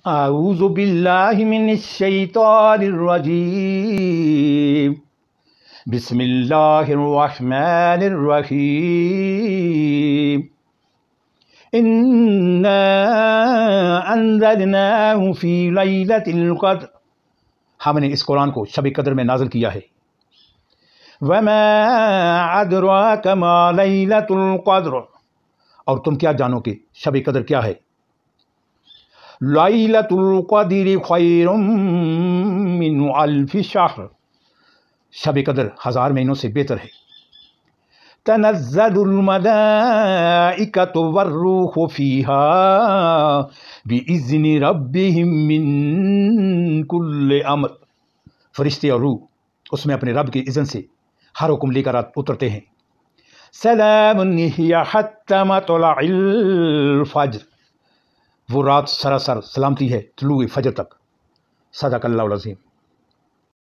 اعوذ باللہ من الشیطان الرجیم بسم اللہ الرحمن الرحیم انا انزلناہ فی لیلۃ القدر، ہم نے اس قرآن کو شب قدر میں نازل کیا ہے۔ وما ادراک ما لیلۃ القدر، اور تم کیا جانو کہ شب قدر کیا ہے؟ لیلۃ القدر خیر من الف شہر، شب قدر 1000 مہینوں سے بہتر ہے۔ تنزل الملائکۃ والروح فیہا بإذن ربہم من کل امر، فرشتے اور روح اس میں اپنے رب کی اذن سے ہر حکم لے کر اترتے ہیں۔ سلام ہی حتی مطلع الفجر، وہ رات سراسر سلامتی ہے طلوع فجر تک۔ صدق اللہ العظیم۔